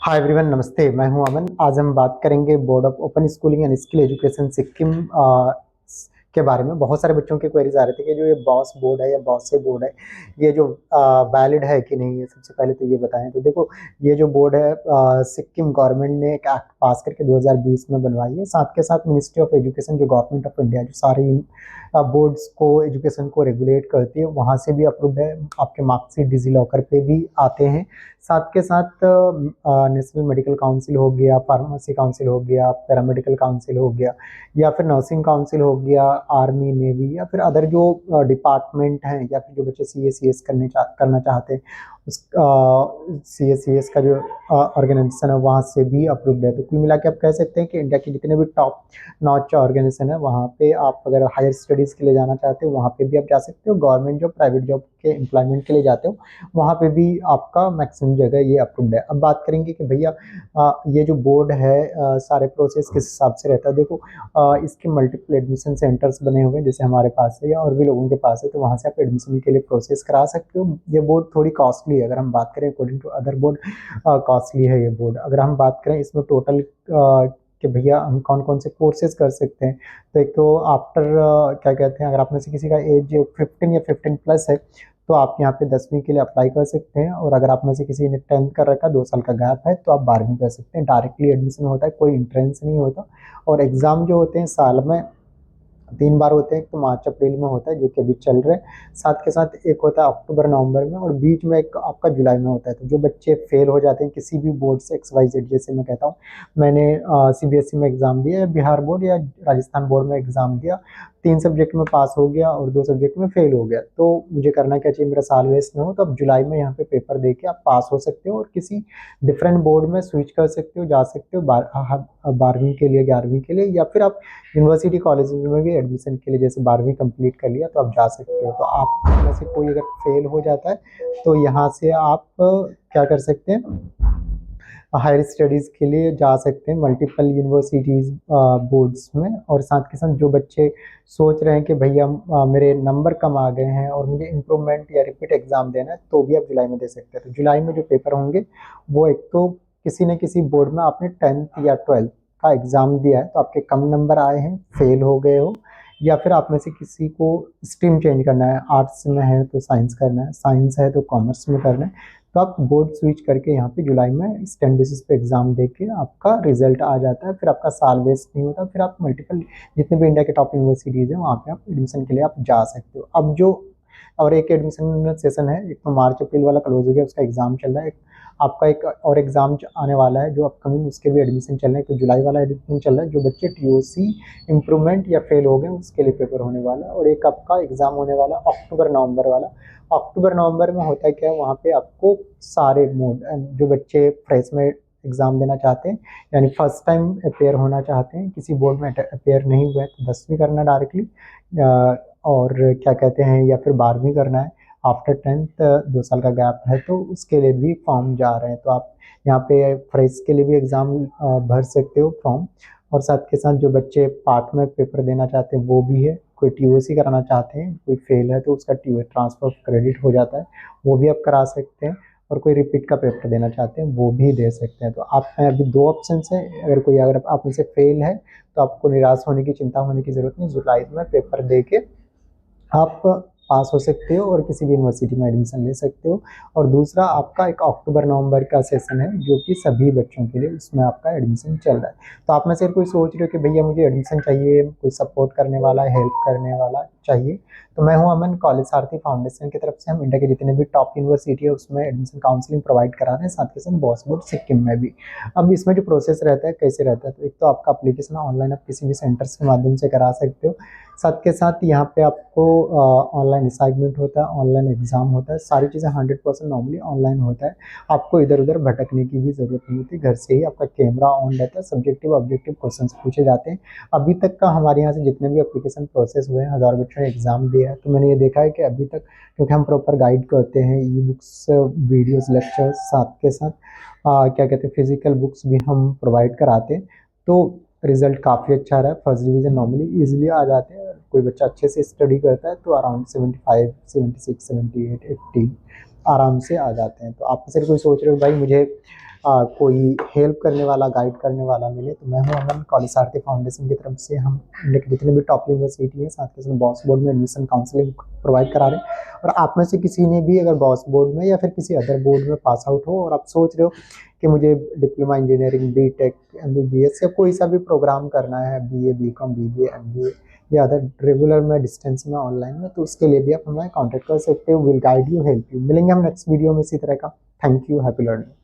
Hi everyone, नमस्ते। मैं हूं अमन। आज हम बात करेंगे board of open schooling and skill education Sikkim के बारे में। बहुत सारे बच्चों के क्वेरीज आ रहे थे कि जो ये बॉस बोर्ड है या बॉस से बोर्ड है, ये जो वैलिड है कि नहीं है। सबसे पहले तो ये बताएं। तो देखो, ये जो बोर्ड है सिक्किम गवर्नमेंट ने एक एक्ट पास करके 2020 में बनवाई है। साथ के साथ मिनिस्ट्री ऑफ एजुकेशन, जो गवर्नमेंट ऑफ इंडिया जो सारी बोर्ड्स को एजुकेशन को रेगुलेट करती है, वहाँ से भी अप्रूव्ड है। आपके मार्कशीट डिजी लॉकर पे भी आते हैं। साथ के साथ नेशनल मेडिकल काउंसिल हो गया, फार्मेसी काउंसिल हो गया, पैरामेडिकल काउंसिल हो गया, या फिर नर्सिंग काउंसिल हो गया, आर्मी नेवी, या फिर अदर जो डिपार्टमेंट हैं, या फिर जो बच्चे CA CS करना चाहते हैं, उस CA CS का जो ऑर्गेनाइजेशन है वहाँ से भी अप्रूव्ड है। तो कुल मिला के आप कह सकते हैं कि इंडिया के जितने भी टॉप नॉच ऑर्गेनाइजेशन है, वहाँ पे आप अगर हायर स्टडीज़ के लिए जाना चाहते हो, वहाँ पे भी आप जा सकते हो। गवर्नमेंट जॉब, प्राइवेट जॉब के एम्प्लॉयमेंट के लिए जाते हो, वहाँ पे भी आपका मैक्सिमम जगह ये अप्रूव्ड है। अब बात करेंगे कि भैया ये जो बोर्ड है सारे प्रोसेस किस हिसाब से रहता है। देखो, इसके मल्टीपल एडमिशन सेंटर्स बने हुए हैं, जैसे हमारे पास है या और भी लोगों के पास है। तो वहाँ से आप एडमिशन के लिए प्रोसेस करा सकते हो। ये बोर्ड थोड़ी कॉस्टली है, अगर हम बात करें according to other board costly है ये बोर्ड। अगर हम बात करें इसमें टोटल कि भैया हम कौन कौन से कोर्सेज कर सकते हैं, तो एक तो आफ्टर क्या कहते हैं, अगर आप में से किसी का एज 15 या 15+ है, तो आप यहाँ पे 10वीं के लिए अप्लाई कर सकते हैं। और अगर आप में से किसी ने 10th कर रखा, 2 साल का गैप है, तो आप 12वीं कर सकते हैं। डायरेक्टली एडमिशन होता है, कोई इंट्रेंस नहीं होता। और एग्ज़ाम जो होते हैं साल में 3 बार होते हैं। एक तो मार्च अप्रैल में होता है, जो कि अभी चल रहे हैं। साथ के साथ एक होता है अक्टूबर नवंबर में, और बीच में एक आपका जुलाई में होता है। तो जो बच्चे फेल हो जाते हैं किसी भी बोर्ड से, XYZ, जैसे मैं कहता हूँ, मैंने CBSE में एग्ज़ाम दिया, या बिहार बोर्ड या राजस्थान बोर्ड में एग्ज़ाम दिया, 3 सब्जेक्ट में पास हो गया और 2 सब्जेक्ट में फेल हो गया, तो मुझे करना क्या चाहिए, मेरा साल वेस्ट ना हो। तो अब जुलाई में यहाँ पे पेपर दे के आप पास हो सकते हो और किसी डिफरेंट बोर्ड में स्विच कर सकते हो, जा सकते हो 12वीं के लिए, 11वीं के लिए, या फिर आप यूनिवर्सिटी कॉलेज में भी एडमिशन के लिए, जैसे 12वीं कंप्लीट कर लिया तो आप जा सकते हो। तो आप में से कोई अगर फेल हो जाता है, तो यहाँ से आप क्या कर सकते हैं, हायर स्टडीज़ के लिए जा सकते हैं मल्टीपल यूनिवर्सिटीज़ बोर्ड्स में। और साथ के साथ जो बच्चे सोच रहे हैं कि भैया मेरे नंबर कम आ गए हैं और मुझे इम्प्रूवमेंट या रिपीट एग्ज़ाम देना है, तो भी आप जुलाई में दे सकते हैं। तो जुलाई में जो पेपर होंगे, वो एक तो किसी न किसी बोर्ड में आपने 10th या 12th का एग्ज़ाम दिया है, तो आपके कम नंबर आए हैं, फेल हो गए हो, या फिर आप में से किसी को स्ट्रीम चेंज करना है, आर्ट्स में है तो साइंस करना है, साइंस है तो कॉमर्स में करना है, तो आप बोर्ड स्विच करके यहाँ पे जुलाई में स्टैंड बेसिस पे एग्जाम दे के आपका रिजल्ट आ जाता है। फिर आपका साल वेस्ट नहीं होता। फिर आप मल्टीपल जितने भी इंडिया के टॉप यूनिवर्सिटीज़ हैं, वहाँ पे आप एडमिशन के लिए आप जा सकते हो। अब जो और एक एडमिशन सेशन है, एक तो मार्च अप्रैल वाला क्लोज हो गया, उसका एग्जाम चल रहा है। आपका एक और एग्जाम आने वाला है जो अपकमिंग, उसके भी एडमिशन चल रहे हैं। तो जुलाई वाला एडमिशन चल रहा है, जो बच्चे TOC इम्प्रूवमेंट या फेल हो गए उसके लिए पेपर होने वाला है। और एक आपका एग्जाम होने वाला अक्टूबर नवंबर वाला। अक्टूबर नवंबर में होता है क्या, वहाँ पे आपको सारे मोड, जो बच्चे फ्रेश में एग्ज़ाम देना चाहते हैं, यानी फर्स्ट टाइम अपेयर होना चाहते हैं, किसी बोर्ड में अपेयर नहीं हुए, तो 10वीं करना डायरेक्टली, और क्या कहते हैं, या फिर 12वीं करना है आफ्टर 10th, 2 साल का गैप है, तो उसके लिए भी फॉर्म जा रहे हैं। तो आप यहाँ पे फ्रेश के लिए भी एग्ज़ाम भर सकते हो फॉर्म। और साथ के साथ जो बच्चे पार्ट में पेपर देना चाहते हैं वो भी है। कोई TOC कराना चाहते हैं, कोई फेल है तो उसका ट्रांसफर ऑफ क्रेडिट हो जाता है, वो भी आप करा सकते हैं। और कोई रिपीट का पेपर देना चाहते हैं, वो भी दे सकते हैं। तो आप में अभी 2 ऑप्शन है। अगर आप में से फेल है, तो आपको निराश होने की, चिंता होने की ज़रूरत नहीं। जुलाई में पेपर दे के आप पास हो सकते हो और किसी भी यूनिवर्सिटी में एडमिशन ले सकते हो। और दूसरा आपका एक अक्टूबर नवंबर का सेशन है, जो कि सभी बच्चों के लिए, उसमें आपका एडमिशन चल रहा है। तो आप में से कोई सोच रहे हो कि भैया मुझे एडमिशन चाहिए, कोई सपोर्ट करने वाला, हेल्प करने वाला चाहिए, तो मैं हूं अमन। कॉलेज सारथी फाउंडेशन की तरफ से हम इंडिया के जितने भी टॉप यूनिवर्सिटी है उसमें एडमिशन काउंसलिंग प्रोवाइड करा रहे हैं, साथ के साथ बॉस बोर्ड सिक्किम में भी। अब इसमें जो प्रोसेस रहता है, कैसे रहता है, तो एक तो आपका अप्लीकेशन ऑनलाइन आप किसी भी सेंटर्स के माध्यम से करा सकते हो। साथ के साथ यहाँ पे आपको ऑनलाइन असाइनमेंट होता है, ऑनलाइन एग्जाम होता है, सारी चीज़ें 100% नॉर्मली ऑनलाइन होता है। आपको इधर उधर भटकने की भी ज़रूरत नहीं होती, घर से ही आपका कैमरा ऑन रहता है, सब्जेक्टिव ऑब्जेक्टिव क्वेश्चंस पूछे जाते हैं। अभी तक का हमारे यहाँ से जितने भी एप्लीकेशन प्रोसेस हुए हैं, 1000 बच्चों ने एग्जाम दिया है, तो मैंने ये देखा है कि अभी तक, क्योंकि हम प्रॉपर गाइड करते हैं, ई-बुक्स, वीडियोज़, लेक्चर्स, साथ के साथ क्या कहते हैं, फिजिकल बुक्स भी हम प्रोवाइड कराते हैं, तो रिजल्ट काफ़ी अच्छा रहा है। फर्स्ट डिवीज़न नॉर्मली ईजिली आ जाते हैं। कोई बच्चा अच्छे से स्टडी करता है तो अराउंड 75, 76, 78, 80 आराम से आ जाते हैं। तो आप सिर्फ कोई सोच रहे हो भाई मुझे कोई हेल्प करने वाला, गाइड करने वाला मिले तो मैं हूँ अमन। कॉलेज सारथी फाउंडेशन की तरफ से हम इंडिया की जितने भी टॉप यूनिवर्सिटी है साथ के साथ बॉस बोर्ड में एडमिशन काउंसलिंग प्रोवाइड करा रहे हैं। और आप में से किसी ने भी अगर बॉस बोर्ड में या फिर किसी अदर बोर्ड में पास आउट हो और आप सोच रहे हो कि मुझे डिप्लोमा इंजीनियरिंग, बीटेक, एमबीबीएस या कोई सा भी प्रोग्राम करना है, बीए, बीकॉम, बीबीए, एमबीए या अदर रेगुलर में, डिस्टेंस में, ऑनलाइन में, तो उसके लिए भी आप हमें कॉन्टेक्ट कर सकते हो। Will guide you, help you. मिलेंगे हम नेक्स्ट वीडियो में इसी तरह का। Thank you, happy learning.